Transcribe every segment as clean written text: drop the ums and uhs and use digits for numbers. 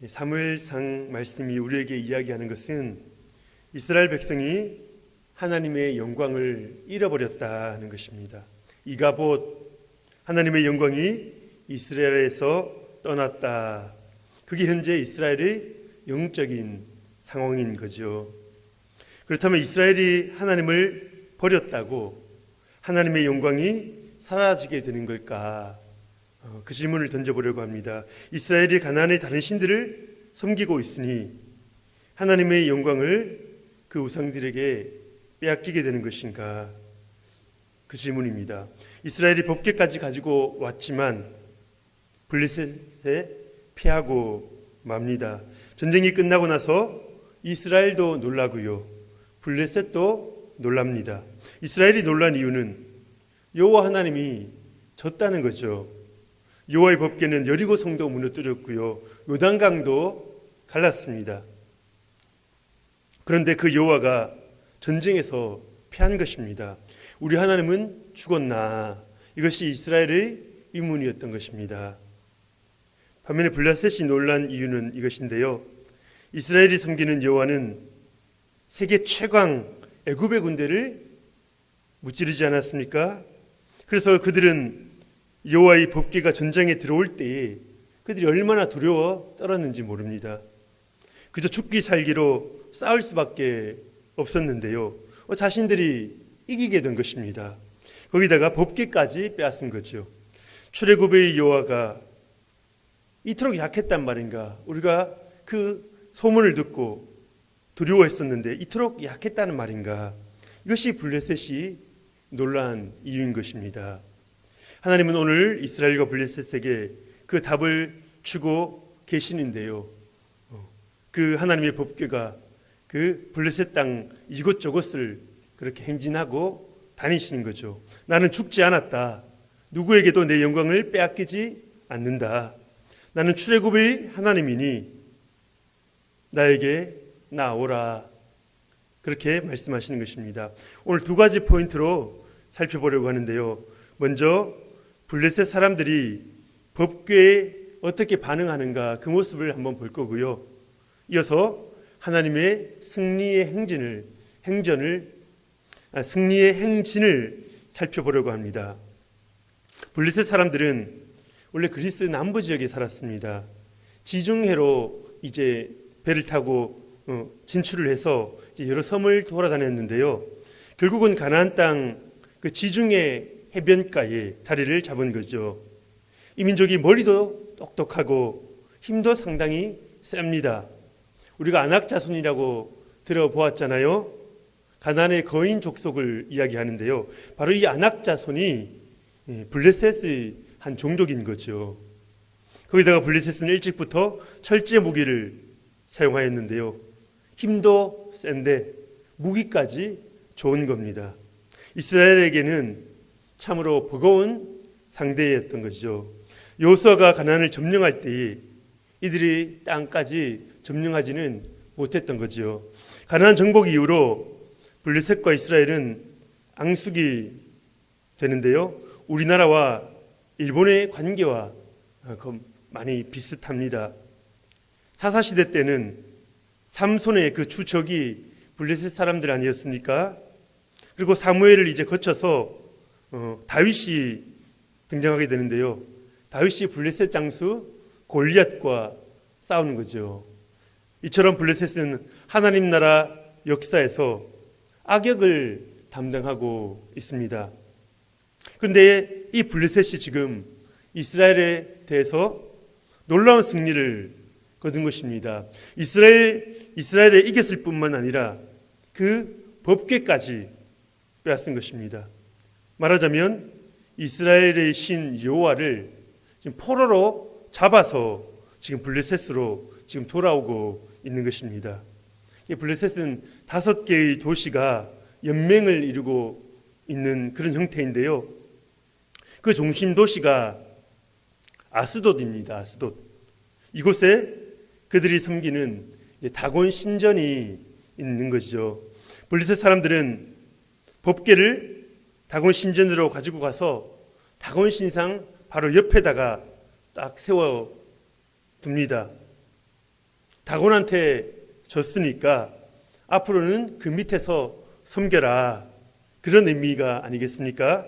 사무엘상 말씀이 우리에게 이야기하는 것은 이스라엘 백성이 하나님의 영광을 잃어버렸다 하는 것입니다. 이가봇, 하나님의 영광이 이스라엘에서 떠났다. 그게 현재 이스라엘의 영적인 상황인 거죠. 그렇다면 이스라엘이 하나님을 버렸다고 하나님의 영광이 사라지게 되는 걸까? 그 질문을 던져보려고 합니다. 이스라엘이 가나안의 다른 신들을 섬기고 있으니 하나님의 영광을 그 우상들에게 빼앗기게 되는 것인가? 그 질문입니다. 이스라엘이 법궤까지 가지고 왔지만 블레셋에 패하고 맙니다. 전쟁이 끝나고 나서 이스라엘도 놀라고요, 블레셋도 놀랍니다. 이스라엘이 놀란 이유는 여호와 하나님이 졌다는 거죠. 여호와의 법궤는 여리고 성도 무너뜨렸고요, 요단강도 갈랐습니다. 그런데 그 여호와가 전쟁에서 패한 것입니다. 우리 하나님은 죽었나? 이것이 이스라엘의 의문이었던 것입니다. 반면에 블레셋이 놀란 이유는 이것인데요, 이스라엘이 섬기는 여호와는 세계 최강 애굽의 군대를 무찌르지 않았습니까? 그래서 그들은 여호와의 법궤가 전장에 들어올 때에 그들이 얼마나 두려워 떨었는지 모릅니다. 그저 죽기 살기로 싸울 수밖에 없었는데요, 자신들이 이기게 된 것입니다. 거기다가 법궤까지 빼앗은 거죠. 출애굽의 여호와가 이토록 약했단 말인가? 우리가 그 소문을 듣고 두려워했었는데 이토록 약했다는 말인가? 이것이 블레셋이 놀란 이유인 것입니다. 하나님은 오늘 이스라엘과 블레셋에게 그 답을 주고 계시는데요, 그 하나님의 법궤가 그 블레셋 땅 이곳저곳을 그렇게 행진하고 다니시는 거죠. 나는 죽지 않았다. 누구에게도 내 영광을 빼앗기지 않는다. 나는 출애굽의 하나님이니 나에게 나오라. 그렇게 말씀하시는 것입니다. 오늘 두 가지 포인트로 살펴보려고 하는데요, 먼저 블레셋 사람들이 법궤에 어떻게 반응하는가, 그 모습을 한번 볼 거고요, 이어서 하나님의 승리의 행진을 살펴보려고 합니다. 블레셋 사람들은 원래 그리스 남부 지역에 살았습니다. 지중해로 이제 배를 타고 진출을 해서 이제 여러 섬을 돌아다녔는데요, 결국은 가나안 땅 그 지중해 해변가에 자리를 잡은 거죠. 이 민족이 머리도 똑똑하고 힘도 상당히 셉니다. 우리가 아낙자손이라고 들어보았잖아요. 가나안의 거인 족속을 이야기하는데요, 바로 이 아낙자손이 블레셋의 한 종족인 거죠. 거기다가 블레셋은 일찍부터 철제 무기를 사용하였는데요, 힘도 센데 무기까지 좋은 겁니다. 이스라엘에게는 참으로 버거운 상대였던 것이죠. 여호수아가 가나안을 점령할 때 이들이 땅까지 점령하지는 못했던 거죠. 가나안 정복 이후로 블레셋과 이스라엘은 앙숙이 되는데요, 우리나라와 일본의 관계와 많이 비슷합니다. 사사시대 때는 삼손의 그 주적이 블레셋 사람들 아니었습니까? 그리고 사무엘을 이제 거쳐서 다윗이 등장하게 되는데요, 다윗이 블레셋 장수 골리앗과 싸우는 거죠. 이처럼 블레셋은 하나님 나라 역사에서 악역을 담당하고 있습니다. 그런데 이 블레셋이 지금 이스라엘에 대해서 놀라운 승리를 거둔 것입니다. 이스라엘에 이겼을 뿐만 아니라 그 법궤까지 빼앗은 것입니다. 말하자면 이스라엘의 신 여호와를 지금 포로로 잡아서 지금 블레셋으로 지금 돌아오고 있는 것입니다. 블레셋은 5개의 도시가 연맹을 이루고 있는 그런 형태인데요, 그 중심 도시가 아스돗입니다. 아스돗. 이곳에 그들이 섬기는 다곤 신전이 있는 것이죠. 블레셋 사람들은 법궤를 다곤 신전으로 가지고 가서 다곤 신상 바로 옆에다가 딱 세워 둡니다. 다곤한테 졌으니까 앞으로는 그 밑에서 섬겨라, 그런 의미가 아니겠습니까?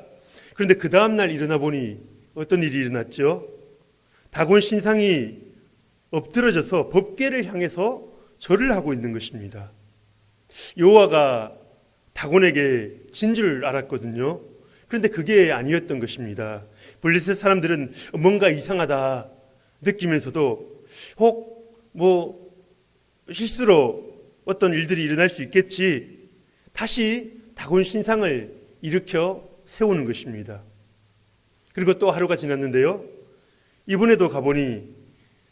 그런데 그 다음날 일어나 보니 어떤 일이 일어났죠? 다곤 신상이 엎드러져서 법궤를 향해서 절을 하고 있는 것입니다. 여호와가 다곤에게 진 줄 알았거든요. 그런데 그게 아니었던 것입니다. 블레셋 사람들은 뭔가 이상하다 느끼면서도 혹 뭐 실수로 어떤 일들이 일어날 수 있겠지, 다시 다곤 신상을 일으켜 세우는 것입니다. 그리고 또 하루가 지났는데요, 이번에도 가보니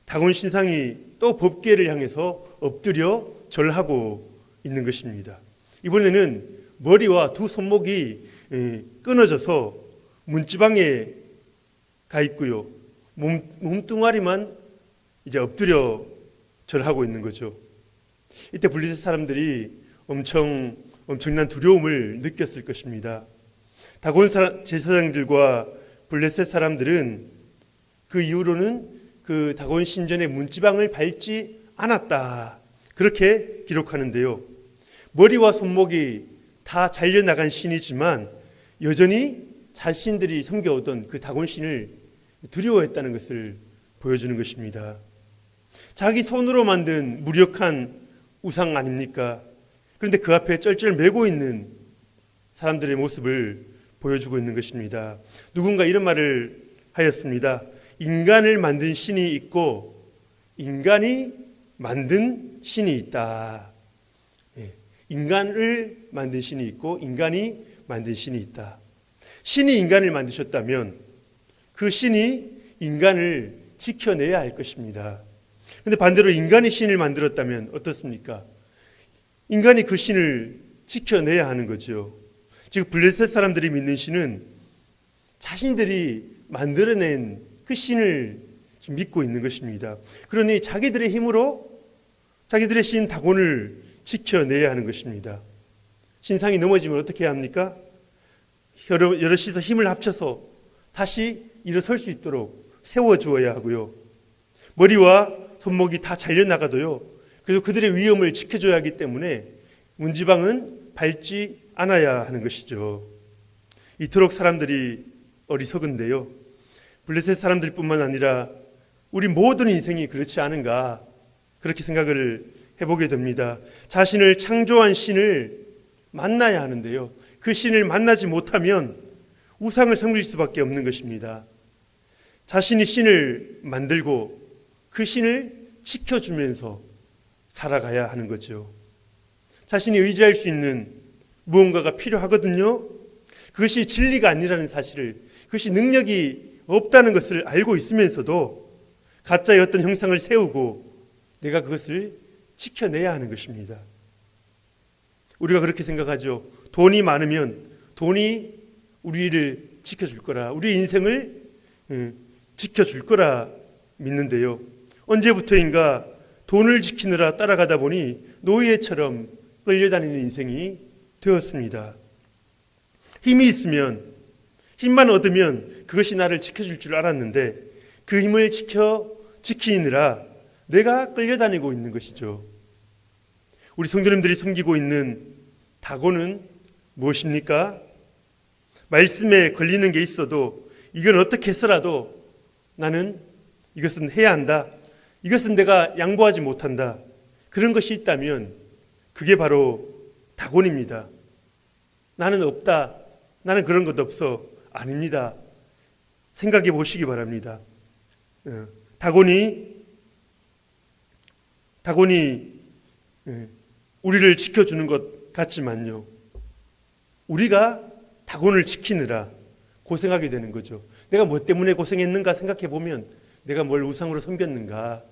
다곤 신상이 또 법궤를 향해서 엎드려 절하고 있는 것입니다. 이번에는 머리와 두 손목이 끊어져서 문지방에 가 있고요, 몸뚱아리만 이제 엎드려 절하고 있는 거죠. 이때 블레셋 사람들이 엄청난 두려움을 느꼈을 것입니다. 다곤 제사장들과 블레셋 사람들은 그 이후로는 그 다곤 신전의 문지방을 밟지 않았다, 그렇게 기록하는데요. 머리와 손목이 다 잘려나간 신이지만 여전히 자신들이 섬겨오던 그 다곤 신을 두려워했다는 것을 보여주는 것입니다. 자기 손으로 만든 무력한 우상 아닙니까? 그런데 그 앞에 쩔쩔매고 있는 사람들의 모습을 보여주고 있는 것입니다. 누군가 이런 말을 하였습니다. 인간을 만든 신이 있고 인간이 만든 신이 있다. 인간을 만든 신이 있고 인간이 만든 신이 있다. 신이 인간을 만드셨다면 그 신이 인간을 지켜내야 할 것입니다. 그런데 반대로 인간이 신을 만들었다면 어떻습니까? 인간이 그 신을 지켜내야 하는 거죠. 지금 블레셋 사람들이 믿는 신은 자신들이 만들어낸 그 신을 믿고 있는 것입니다. 그러니 자기들의 힘으로 자기들의 신 다곤을 지켜내야 하는 것입니다. 신상이 넘어지면 어떻게 해야 합니까? 여럿이서 힘을 합쳐서 다시 일어설 수 있도록 세워주어야 하고요. 머리와 손목이 다 잘려나가도요, 그래서 그들의 위험을 지켜줘야 하기 때문에 문지방은 밟지 않아야 하는 것이죠. 이토록 사람들이 어리석은데요, 블레셋 사람들뿐만 아니라 우리 모든 인생이 그렇지 않은가, 그렇게 생각을 해보게 됩니다. 자신을 창조한 신을 만나야 하는데요, 그 신을 만나지 못하면 우상을 섬길 수밖에 없는 것입니다. 자신이 신을 만들고 그 신을 지켜주면서 살아가야 하는 거죠. 자신이 의지할 수 있는 무언가가 필요하거든요. 그것이 진리가 아니라는 사실을, 그것이 능력이 없다는 것을 알고 있으면서도 가짜의 어떤 형상을 세우고 내가 그것을 지켜내야 하는 것입니다. 우리가 그렇게 생각하죠. 돈이 많으면 돈이 우리를 지켜줄 거라, 우리 인생을 지켜줄 거라 믿는데요, 언제부터인가 돈을 지키느라 따라가다 보니 노예처럼 끌려다니는 인생이 되었습니다. 힘이 있으면, 힘만 얻으면 그것이 나를 지켜줄 줄 알았는데 그 힘을 지키느라 내가 끌려다니고 있는 것이죠. 우리 성도님들이 섬기고 있는 다곤은 무엇입니까? 말씀에 걸리는 게 있어도 이건 어떻게 해서라도 나는 이것은 해야 한다, 이것은 내가 양보하지 못한다, 그런 것이 있다면 그게 바로 다곤입니다. 나는 없다, 나는 그런 것 없어. 아닙니다. 생각해 보시기 바랍니다. 다곤이 우리를 지켜주는 것 같지만요, 우리가 다곤을 지키느라 고생하게 되는 거죠. 내가 뭐 때문에 고생했는가 생각해 보면 내가 뭘 우상으로 섬겼는가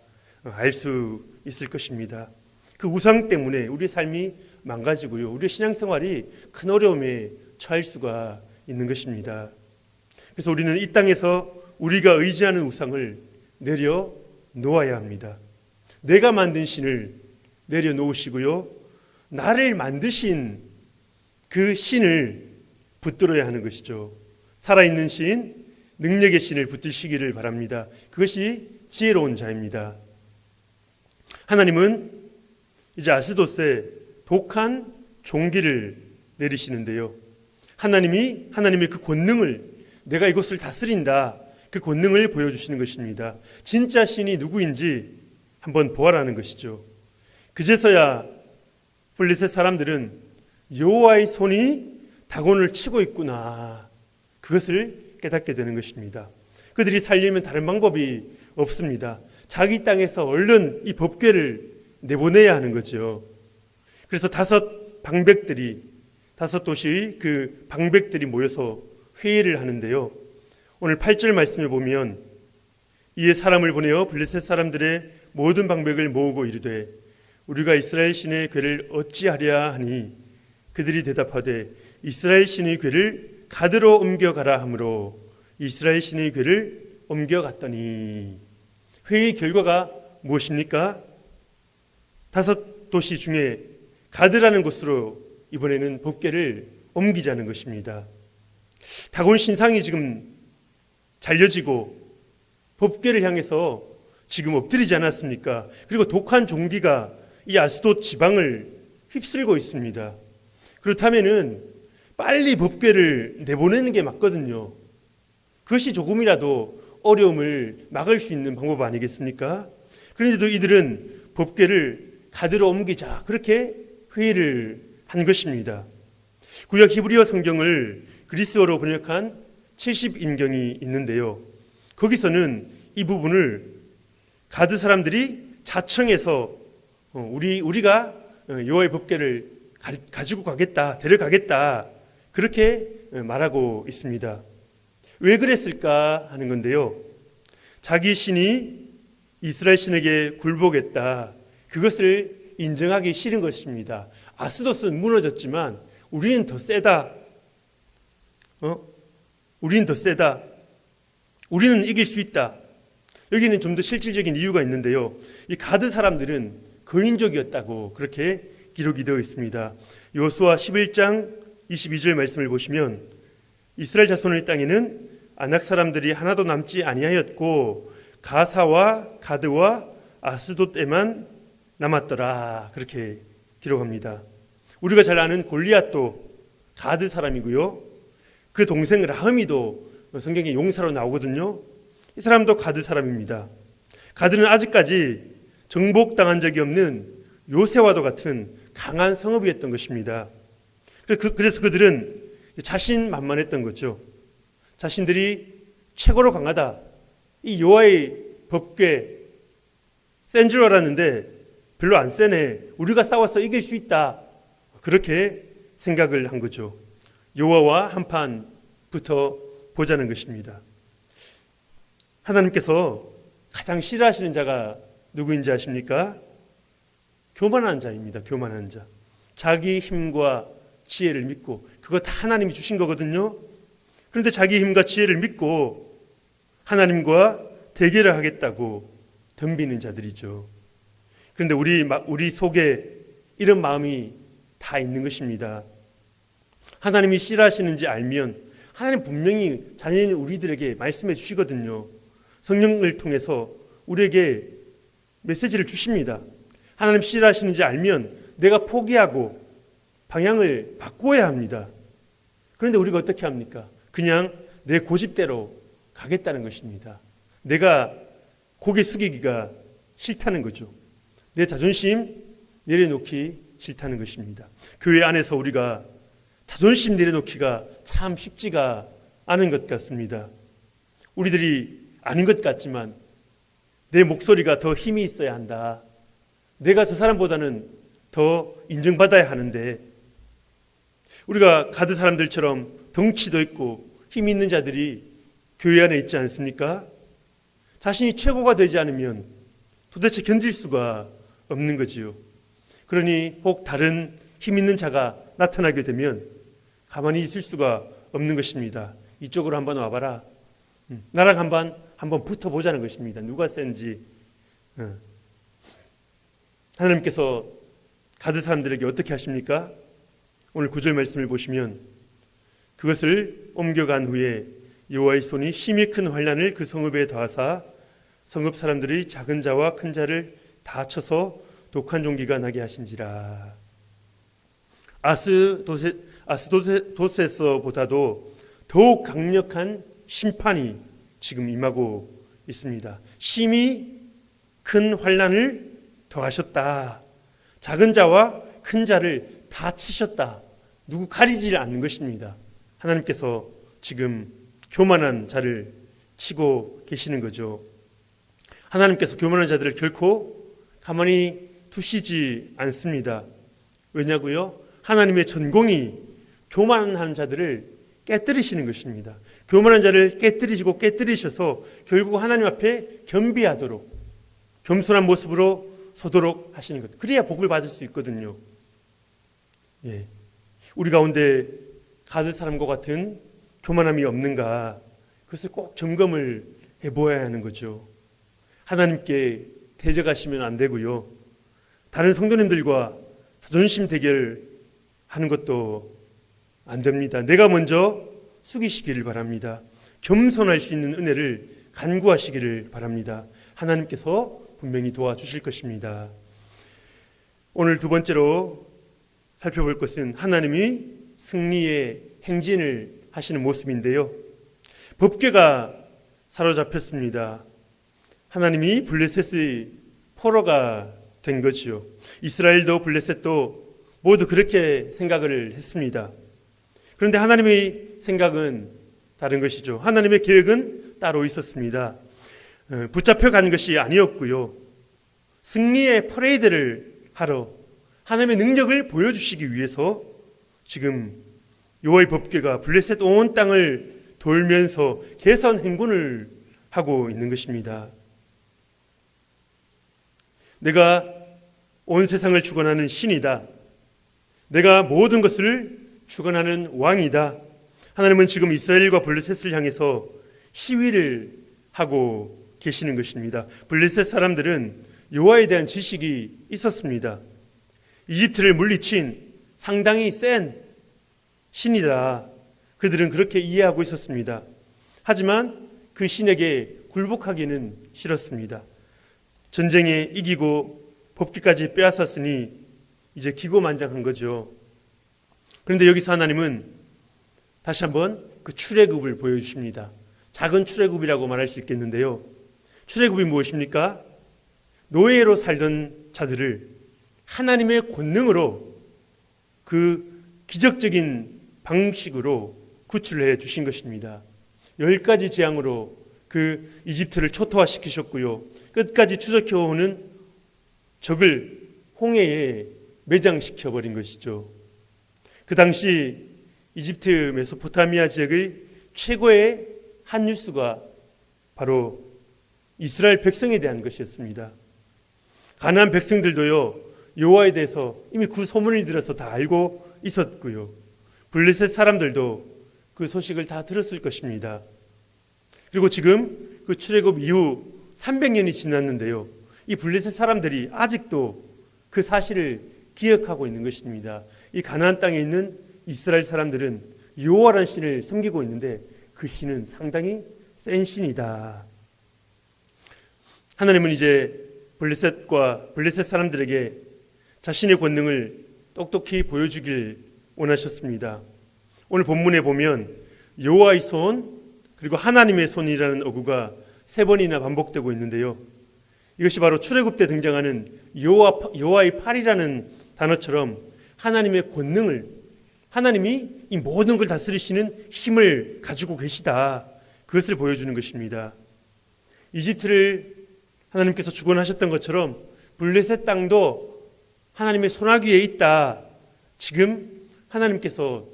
알 수 있을 것입니다. 그 우상 때문에 우리 삶이 망가지고요, 우리 신앙생활이 큰 어려움에 처할 수가 있는 것입니다. 그래서 우리는 이 땅에서 우리가 의지하는 우상을 내려놓아야 합니다. 내가 만든 신을 내려놓으시고요, 나를 만드신 그 신을 붙들어야 하는 것이죠. 살아있는 신, 능력의 신을 붙드시기를 바랍니다. 그것이 지혜로운 자입니다. 하나님은 이제 아스돗에 독한 종기를 내리시는데요. 하나님의 그 권능을, 내가 이곳을 다스린다, 그 권능을 보여주시는 것입니다. 진짜 신이 누구인지 한번 보아라는 것이죠. 그제서야 블레셋 사람들은 여호와의 손이 다곤을 치고 있구나, 그것을 깨닫게 되는 것입니다. 그들이 살려면 다른 방법이 없습니다. 자기 땅에서 얼른 이 법궤를 내보내야 하는 거죠. 그래서 5도시의 그 방백들이 모여서 회의를 하는데요. 오늘 8절 말씀을 보면, 이에 사람을 보내어 블레셋 사람들의 모든 방백을 모으고 이르되 우리가 이스라엘 신의 궤를 어찌하랴 하니, 그들이 대답하되 이스라엘 신의 궤를 가드로 옮겨가라 하므로 이스라엘 신의 궤를 옮겨갔더니. 회의 결과가 무엇입니까? 5도시 중에 가드라는 곳으로 이번에는 법궤를 옮기자는 것입니다. 다곤 신상이 지금 잘려지고 법궤를 향해서 지금 엎드리지 않았습니까? 그리고 독한 종기가 이 아스돗 지방을 휩쓸고 있습니다. 그렇다면은 빨리 법궤를 내보내는 게 맞거든요. 그것이 조금이라도 어려움을 막을 수 있는 방법 아니겠습니까? 그런데도 이들은 법궤를 가드로 옮기자, 그렇게 회의를 한 것입니다. 구약 히브리어 성경을 그리스어로 번역한 70인경이 있는데요. 거기서는 이 부분을 가드 사람들이 자청해서 우리가 여호와의 법궤를 가지고 가겠다, 데려가겠다, 그렇게 말하고 있습니다. 왜 그랬을까 하는 건데요. 자기 신이 이스라엘 신에게 굴복했다, 그것을 인정하기 싫은 것입니다. 아스돗은 무너졌지만 우리는 더 세다. 우리는 더 세다. 우리는 이길 수 있다. 여기는 좀 더 실질적인 이유가 있는데요. 이 가드 사람들은 거인족이었다고 그렇게 기록이 되어 있습니다. 여호수아 11장 22절 말씀을 보시면, 이스라엘 자손의 땅에는 아낙 사람들이 하나도 남지 아니하였고 가사와 가드와 아스돗에만 남았더라, 그렇게 기록합니다. 우리가 잘 아는 골리앗도 가드 사람이고요. 그 동생 라흠이도 성경에 용사로 나오거든요. 이 사람도 가드 사람입니다. 가드는 아직까지 정복당한 적이 없는 요새와도 같은 강한 성읍이었던 것입니다. 그래서 그들은 자신만만했던 거죠. 자신들이 최고로 강하다, 이 여호와의 법궤 센 줄 알았는데 별로 안 세네, 우리가 싸워서 이길 수 있다, 그렇게 생각을 한 거죠. 여호와와 한판 붙어 보자는 것입니다. 하나님께서 가장 싫어하시는 자가 누구인지 아십니까? 교만한 자입니다. 교만한 자. 자기 힘과 지혜를 믿고, 그거 다 하나님이 주신 거거든요. 그런데 자기 힘과 지혜를 믿고 하나님과 대결을 하겠다고 덤비는 자들이죠. 그런데 우리 속에 이런 마음이 다 있는 것입니다. 하나님이 싫어하시는지 알면 하나님 분명히 자녀인 우리들에게 말씀해 주시거든요. 성령을 통해서 우리에게 메시지를 주십니다. 하나님 싫어하시는지 알면 내가 포기하고 방향을 바꾸어야 합니다. 그런데 우리가 어떻게 합니까? 그냥 내 고집대로 가겠다는 것입니다. 내가 고개 숙이기가 싫다는 거죠. 내 자존심 내려놓기 싫다는 것입니다. 교회 안에서 우리가 자존심 내려놓기가 참 쉽지가 않은 것 같습니다. 우리들이 아닌 것 같지만 내 목소리가 더 힘이 있어야 한다. 내가 저 사람보다는 더 인정받아야 하는데, 우리가 가드 사람들처럼 덩치도 있고 힘 있는 자들이 교회 안에 있지 않습니까? 자신이 최고가 되지 않으면 도대체 견딜 수가 없는 거지요. 그러니 혹 다른 힘 있는 자가 나타나게 되면 가만히 있을 수가 없는 것입니다. 이쪽으로 한번 와봐라. 나랑 한번 붙어보자는 것입니다. 누가 센지. 하나님께서 가드 사람들에게 어떻게 하십니까? 오늘 9절 말씀을 보시면, 그것을 옮겨간 후에 여호와의 손이 심히 큰 환난을 그 성읍에 더하사 성읍 사람들이 작은 자와 큰 자를 다 쳐서 독한 종기가 나게 하신지라. 아스도세서보다도 더욱 강력한 심판이 지금 임하고 있습니다. 심히 큰 환난을 더하셨다. 작은 자와 큰 자를 다 치셨다. 누구 가리지 않는 것입니다. 하나님께서 지금 교만한 자를 치고 계시는 거죠. 하나님께서 교만한 자들을 결코 가만히 두시지 않습니다. 왜냐고요? 하나님의 전공이 교만한 자들을 깨뜨리시는 것입니다. 교만한 자를 깨뜨리셔서 결국 하나님 앞에 겸비하도록, 겸손한 모습으로 서도록 하시는 것. 그래야 복을 받을 수 있거든요. 예. 우리 가운데 가드 사람과 같은 교만함이 없는가, 그것을 꼭 점검을 해보아야 하는 거죠. 하나님께 대적하시면 안 되고요. 다른 성도님들과 자존심 대결하는 것도 안 됩니다. 내가 먼저 숙이시기를 바랍니다. 겸손할 수 있는 은혜를 간구하시기를 바랍니다. 하나님께서 분명히 도와주실 것입니다. 오늘 두 번째로 살펴볼 것은 하나님이 승리의 행진을 하시는 모습인데요. 법궤가 사로잡혔습니다. 하나님이 블레셋의 포로가 된 거지요. 이스라엘도 블레셋도 모두 그렇게 생각을 했습니다. 그런데 하나님의 생각은 다른 것이죠. 하나님의 계획은 따로 있었습니다. 붙잡혀 간 것이 아니었고요. 승리의 퍼레이드를 하러 하나님의 능력을 보여주시기 위해서 지금 여호와의 법궤가 블레셋 온 땅을 돌면서 개선 행군을 하고 있는 것입니다. 내가 온 세상을 주관하는 신이다. 내가 모든 것을 주관하는 왕이다. 하나님은 지금 이스라엘과 블레셋을 향해서 시위를 하고 계시는 것입니다. 블레셋 사람들은 여호와에 대한 지식이 있었습니다. 이집트를 물리친 상당히 센 신이다. 그들은 그렇게 이해하고 있었습니다. 하지만 그 신에게 굴복하기는 싫었습니다. 전쟁에 이기고 법궤까지 빼앗았으니 이제 기고만장한 거죠. 그런데 여기서 하나님은 다시 한번 그 출애굽을 보여주십니다. 작은 출애굽이라고 말할 수 있겠는데요. 출애굽이 무엇입니까? 노예로 살던 자들을 하나님의 권능으로 그 기적적인 방식으로 구출해 주신 것입니다. 10가지 재앙으로 그 이집트를 초토화시키셨고요. 끝까지 추적해오는 적을 홍해에 매장시켜버린 것이죠. 그 당시 이집트 메소포타미아 지역의 최고의 한 뉴스가 바로 이스라엘 백성에 대한 것이었습니다. 가나안 백성들도요, 여호와에 대해서 이미 그 소문을 들어서 다 알고 있었고요. 블레셋 사람들도 그 소식을 다 들었을 것입니다. 그리고 지금 그 출애굽 이후 300년이 지났는데요. 이 블레셋 사람들이 아직도 그 사실을 기억하고 있는 것입니다. 이 가나안 땅에 있는 이스라엘 사람들은 여호와라는 신을 섬기고 있는데 그 신은 상당히 센 신이다. 하나님은 이제 블레셋 사람들에게 자신의 권능을 똑똑히 보여주길 원하셨습니다. 오늘 본문에 보면 여호와의 손 그리고 하나님의 손이라는 어구가 3번이나 반복되고 있는데요. 이것이 바로 출애굽 때 등장하는 여호와의 팔이라는 단어처럼 하나님의 권능을, 하나님이 이 모든 걸 다스리시는 힘을 가지고 계시다. 그것을 보여주는 것입니다. 이집트를 하나님께서 주권하셨던 것처럼 블레셋 땅도 하나님의 손아귀에 있다. 지금 하나님께서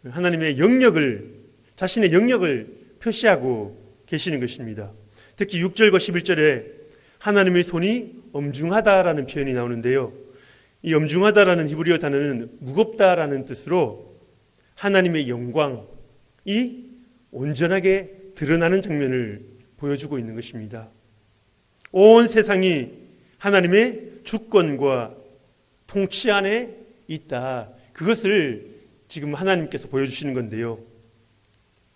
하나님의 영역을, 자신의 영역을 표시하고 계시는 것입니다. 특히 6절과 11절에 하나님의 손이 엄중하다라는 표현이 나오는데요. 이 엄중하다라는 히브리어 단어는 무겁다라는 뜻으로 하나님의 영광이 온전하게 드러나는 장면을 보여주고 있는 것입니다. 온 세상이 하나님의 주권과 통치 안에 있다. 그것을 지금 하나님께서 보여주시는 건데요.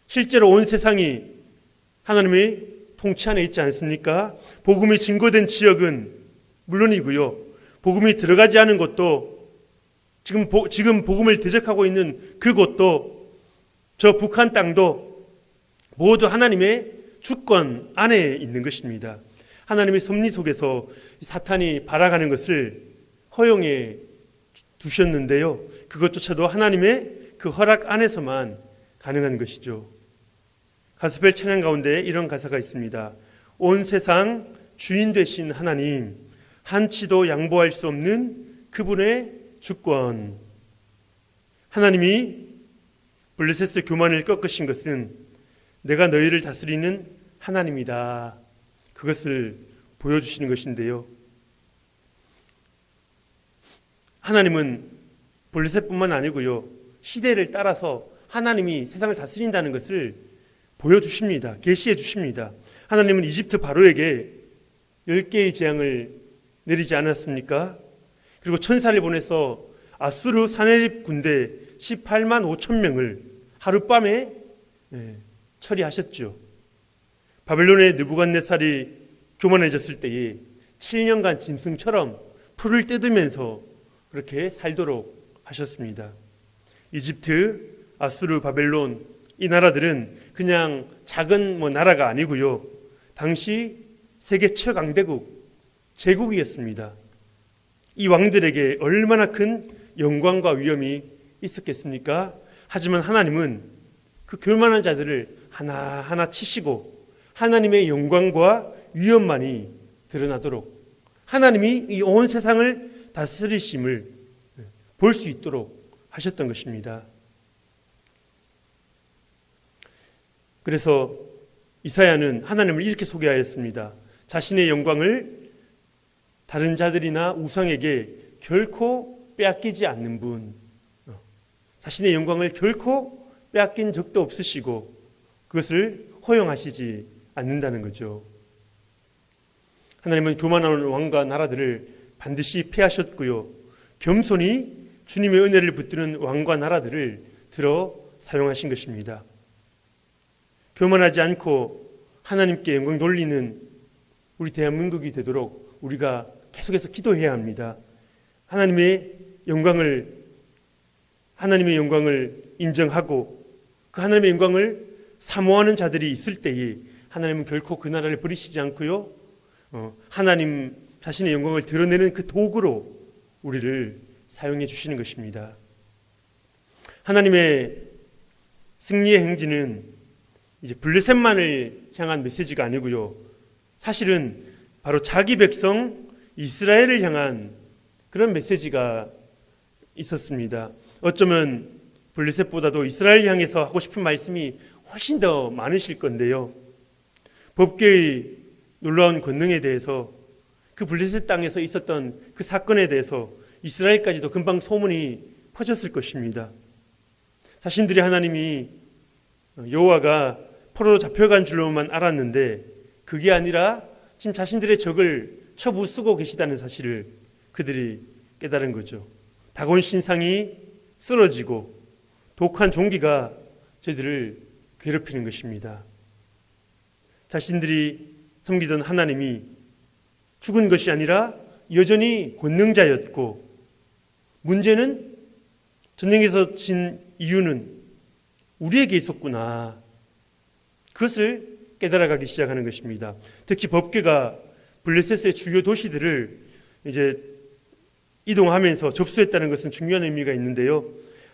실제로 온 세상이 하나님의 통치 안에 있지 않습니까? 복음이 증거된 지역은 물론이고요. 복음이 들어가지 않은 곳도 지금 복음을 대적하고 있는 그곳도 저 북한 땅도 모두 하나님의 주권 안에 있는 것입니다. 하나님의 섭리 속에서 사탄이 발악하는 것을 허용해 두셨는데요. 그것조차도 하나님의 그 허락 안에서만 가능한 것이죠. 가스펠 찬양 가운데 이런 가사가 있습니다. 온 세상 주인 되신 하나님, 한치도 양보할 수 없는 그분의 주권. 하나님이 블레셋의 교만을 꺾으신 것은 내가 너희를 다스리는 하나님이다. 그것을 보여주시는 것인데요. 하나님은 블레셋뿐만 아니고요. 시대를 따라서 하나님이 세상을 다스린다는 것을 보여주십니다. 계시해 주십니다. 하나님은 이집트 바로에게 10개의 재앙을 내리지 않았습니까? 그리고 천사를 보내서 아수르 사네립 군대 18만 5천 명을 하룻밤에 처리하셨죠. 바벨론의 느부갓네살이 교만해졌을 때에 7년간 짐승처럼 풀을 뜯으면서 그렇게 살도록 하셨습니다. 이집트, 아수르, 바벨론 이 나라들은 그냥 작은 나라가 아니고요. 당시 세계 최강대국 제국이었습니다. 이 왕들에게 얼마나 큰 영광과 위엄이 있었겠습니까? 하지만 하나님은 그 교만한 자들을 하나하나 치시고 하나님의 영광과 위엄만이 드러나도록 하나님이 이 온 세상을 다스리심을 볼 수 있도록 하셨던 것입니다. 그래서 이사야는 하나님을 이렇게 소개하였습니다. 자신의 영광을 다른 자들이나 우상에게 결코 빼앗기지 않는 분, 자신의 영광을 결코 빼앗긴 적도 없으시고 그것을 허용하시지 않는다는 거죠. 하나님은 교만한 왕과 나라들을 반드시 패하셨고요. 겸손히 주님의 은혜를 붙드는 왕과 나라들을 들어 사용하신 것입니다. 교만하지 않고 하나님께 영광 돌리는 우리 대한민국이 되도록 우리가 계속해서 기도해야 합니다. 하나님의 영광을 인정하고 그 하나님의 영광을 사모하는 자들이 있을 때에 하나님은 결코 그 나라를 버리시지 않고요. 하나님 자신의 영광을 드러내는 그 도구로 우리를 사용해 주시는 것입니다. 하나님의 승리의 행진은 이제 블레셋만을 향한 메시지가 아니고요. 사실은 바로 자기 백성 이스라엘을 향한 그런 메시지가 있었습니다. 어쩌면 블레셋보다도 이스라엘 향해서 하고 싶은 말씀이 훨씬 더 많으실 건데요. 법궤의 놀라운 권능에 대해서 그 블레셋 땅에서 있었던 그 사건에 대해서 이스라엘까지도 금방 소문이 퍼졌을 것입니다. 자신들이 하나님이 여호와가 포로로 잡혀간 줄로만 알았는데 그게 아니라 지금 자신들의 적을 쳐부수고 계시다는 사실을 그들이 깨달은 거죠. 다곤 신상이 쓰러지고 독한 종기가 저희들을 괴롭히는 것입니다. 자신들이 섬기던 하나님이 죽은 것이 아니라 여전히 권능자였고 문제는 전쟁에서 진 이유는 우리에게 있었구나. 그것을 깨달아가기 시작하는 것입니다. 특히 법궤가 블레셋의 주요 도시들을 이제 이동하면서 접수했다는 것은 중요한 의미가 있는데요.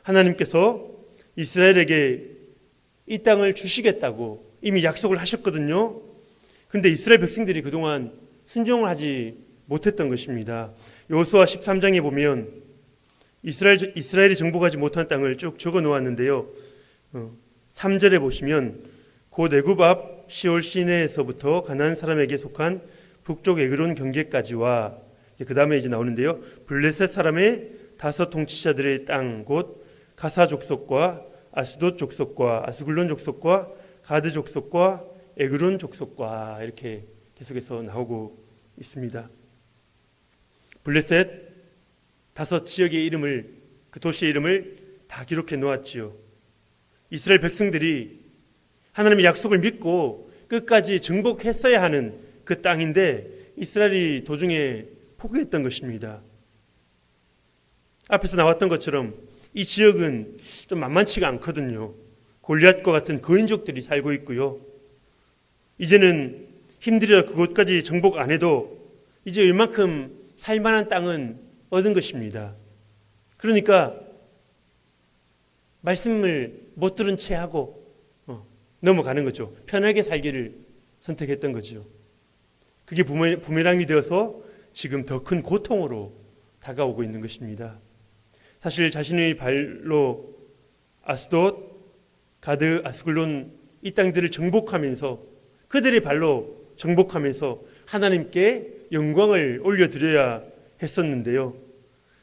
하나님께서 이스라엘에게 이 땅을 주시겠다고 이미 약속을 하셨거든요. 그런데 이스라엘 백성들이 그동안 순종을 하지 못했던 것입니다. 여호수아 13장에 보면 이스라엘이 정복하지 못한 땅을 쭉 적어 놓았는데요. 3절에 보시면 곧 애굽 앞 시올 시내에서부터 가나안 사람에게 속한 북쪽 에그론 경계까지와 그 다음에 이제 나오는데요. 블레셋 사람의 5 통치자들의 땅 곧 가사 족속과 아스돗 족속과 아스글론 족속과 가드 족속과 에그론 족속과 이렇게 계속해서 나오고 있습니다. 블레셋 5 지역의 이름을 그 도시의 이름을 다 기록해 놓았지요. 이스라엘 백성들이 하나님의 약속을 믿고 끝까지 정복했어야 하는 그 땅인데 이스라엘이 도중에 포기했던 것입니다. 앞에서 나왔던 것처럼 이 지역은 좀 만만치가 않거든요. 골리앗과 같은 거인족들이 살고 있고요. 이제는 힘들어 그곳까지 정복 안 해도 이제 웬만큼 살만한 땅은 얻은 것입니다. 그러니까 말씀을 못 들은 채 하고 넘어가는 거죠. 편하게 살기를 선택했던 거죠. 그게 부메랑이 되어서 지금 더 큰 고통으로 다가오고 있는 것입니다. 사실 자신의 발로 아스돗, 가드, 아스글론 이 땅들을 정복하면서 그들의 발로 정복하면서 하나님께 영광을 올려드려야 했었는데요.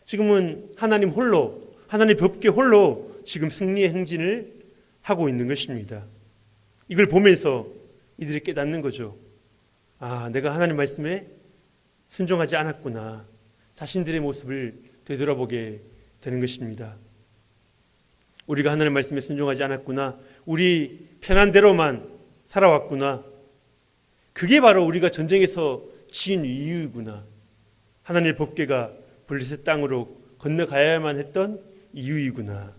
지금은 하나님 홀로, 하나님 법궤 홀로 지금 승리의 행진을 하고 있는 것입니다. 이걸 보면서 이들이 깨닫는 거죠. 아, 내가 하나님 말씀에 순종하지 않았구나. 자신들의 모습을 되돌아보게 되는 것입니다. 우리가 하나님 말씀에 순종하지 않았구나. 우리 편한 대로만 살아왔구나. 그게 바로 우리가 전쟁에서 진 이유이구나. 하나님의 법궤가 블레셋 땅으로 건너가야만 했던 이유이구나.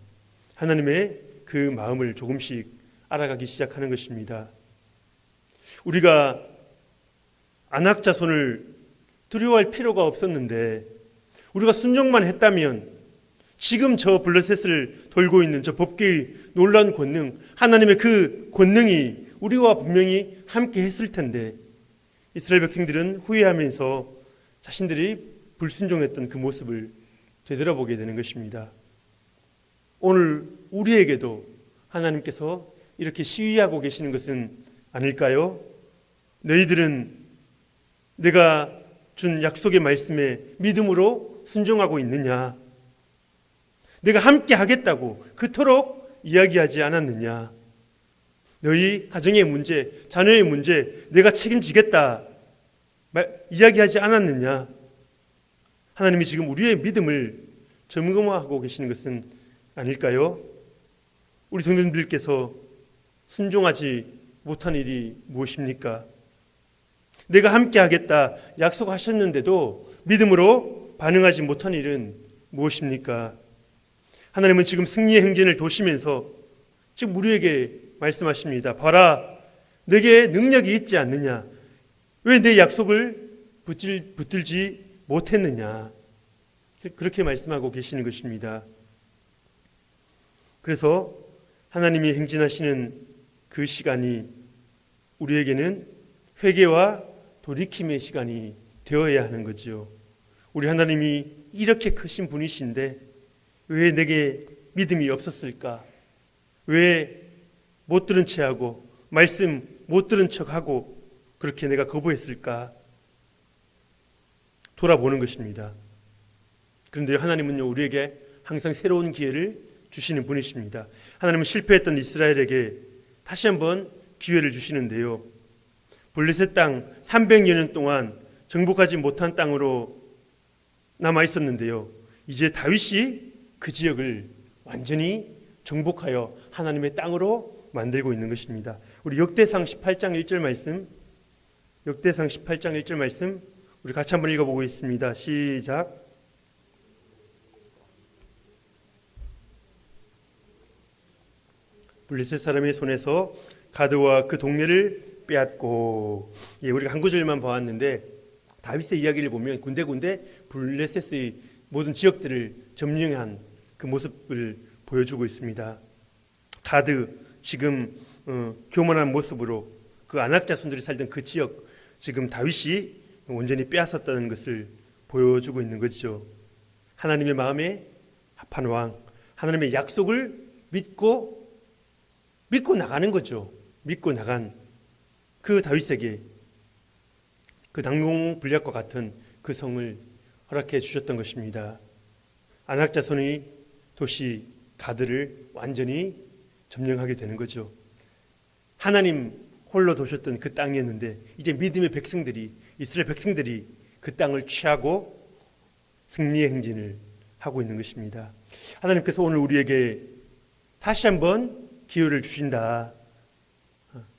하나님의 그 마음을 조금씩 알아가기 시작하는 것입니다. 우리가 안악 자손을 두려워할 필요가 없었는데 우리가 순종만 했다면 지금 저 블레셋을 돌고 있는 저 법궤의 놀라운 권능, 하나님의 그 권능이 우리와 분명히 함께 했을 텐데 이스라엘 백성들은 후회하면서 자신들이 불순종했던 그 모습을 되돌아보게 되는 것입니다. 오늘 우리에게도 하나님께서 이렇게 시위하고 계시는 것은 아닐까요? 너희들은 내가 준 약속의 말씀에 믿음으로 순종하고 있느냐? 내가 함께 하겠다고 그토록 이야기하지 않았느냐? 너희 가정의 문제, 자녀의 문제 내가 책임지겠다 이야기하지 않았느냐? 하나님이 지금 우리의 믿음을 점검하고 계시는 것은 아닐까요? 우리 성도님들께서 순종하지 못한 일이 무엇입니까? 내가 함께 하겠다 약속하셨는데도 믿음으로 반응하지 못한 일은 무엇입니까? 하나님은 지금 승리의 행진을 도시면서 지금 우리에게 말씀하십니다. 봐라, 내게 능력이 있지 않느냐? 왜 내 약속을 붙들지 못했느냐? 그렇게 말씀하고 계시는 것입니다. 그래서 하나님이 행진하시는 그 시간이 우리에게는 회개와 돌이킴의 시간이 되어야 하는 거죠. 우리 하나님이 이렇게 크신 분이신데 왜 내게 믿음이 없었을까? 왜 못 들은 채 하고 말씀 못 들은 척하고 그렇게 내가 거부했을까? 돌아보는 것입니다. 그런데 하나님은요, 우리에게 항상 새로운 기회를 주시는 분이십니다. 하나님은 실패했던 이스라엘에게 다시 한번 기회를 주시는데요. 블레셋 땅 300년 동안 정복하지 못한 땅으로 남아 있었는데요. 이제 다윗이 그 지역을 완전히 정복하여 하나님의 땅으로 만들고 있는 것입니다. 우리 역대상 18장 1절 말씀, 역대상 18장 1절 말씀 우리 같이 한번 읽어보고 있습니다. 시작. 블레셋 사람의 손에서 가드와 그 동네를 빼앗고, 우리가 한 구절만 봐왔는데 다윗의 이야기를 보면 군데군데 블레셋의 모든 지역들을 점령한 그 모습을 보여주고 있습니다. 가드, 지금 교만한 모습으로 그 아낙 자손들이 살던 그 지역 지금 다윗이 온전히 빼앗았다는 것을 보여주고 있는 것이죠. 하나님의 마음에 합한 왕, 하나님의 약속을 믿고 나가는 거죠. 믿고 나간 그 다윗에게 그 당공 불략과 같은 그 성을 허락해 주셨던 것입니다. 아낙 자손의 도시 가드를 완전히 점령하게 되는 거죠. 하나님 홀로 도셨던 그 땅이었는데 이제 믿음의 백성들이, 이스라엘 백성들이 그 땅을 취하고 승리의 행진을 하고 있는 것입니다. 하나님께서 오늘 우리에게 다시 한번 기회를 주신다,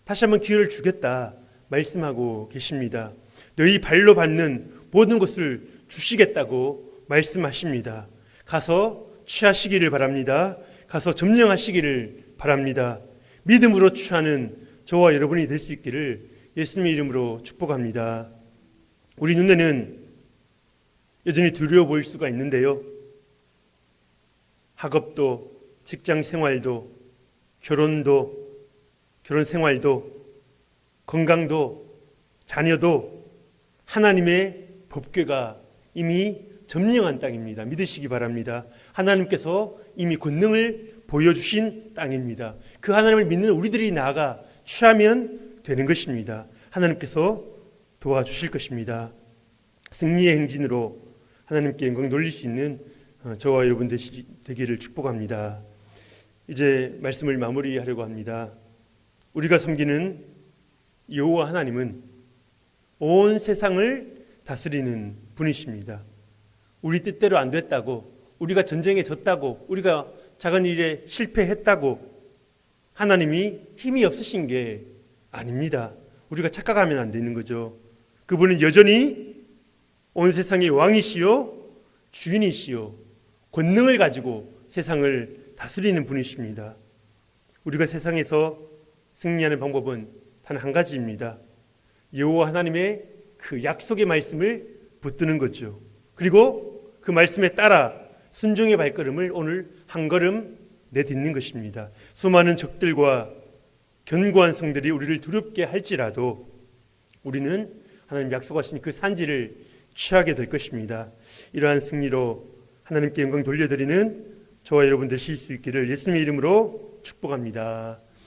다시 한번 기회를 주겠다 말씀하고 계십니다. 너희 발로 밟는 모든 것을 주시겠다고 말씀하십니다. 가서 취하시기를 바랍니다. 가서 점령하시기를 바랍니다. 믿음으로 취하는 저와 여러분이 될 수 있기를 예수님의 이름으로 축복합니다. 우리 눈에는 여전히 두려워 보일 수가 있는데요. 학업도, 직장 생활도, 결혼도, 결혼 생활도, 건강도, 자녀도 하나님의 법궤가 이미 점령한 땅입니다. 믿으시기 바랍니다. 하나님께서 이미 권능을 보여주신 땅입니다. 그 하나님을 믿는 우리들이 나아가 취하면 되는 것입니다. 하나님께서 도와주실 것입니다. 승리의 행진으로 하나님께 영광 돌릴 수 있는 저와 여러분 되기를 축복합니다. 이제 말씀을 마무리하려고 합니다. 우리가 섬기는 여호와 하나님은 온 세상을 다스리는 분이십니다. 우리 뜻대로 안 됐다고, 우리가 전쟁에 졌다고, 우리가 작은 일에 실패했다고 하나님이 힘이 없으신 게 아닙니다. 우리가 착각하면 안 되는 거죠. 그분은 여전히 온 세상의 왕이시요 주인이시요 권능을 가지고 세상을 다스리는 분이십니다. 우리가 세상에서 승리하는 방법은 단 한 가지입니다. 여호와 하나님의 그 약속의 말씀을 붙드는 거죠. 그리고 그 말씀에 따라 순종의 발걸음을 오늘 한 걸음 내딛는 것입니다. 수많은 적들과 견고한 성들이 우리를 두렵게 할지라도 우리는 하나님 약속하신 그 산지를 취하게 될 것입니다. 이러한 승리로 하나님께 영광 돌려드리는 저와 여러분 되실 수 있기를 예수님의 이름으로 축복합니다.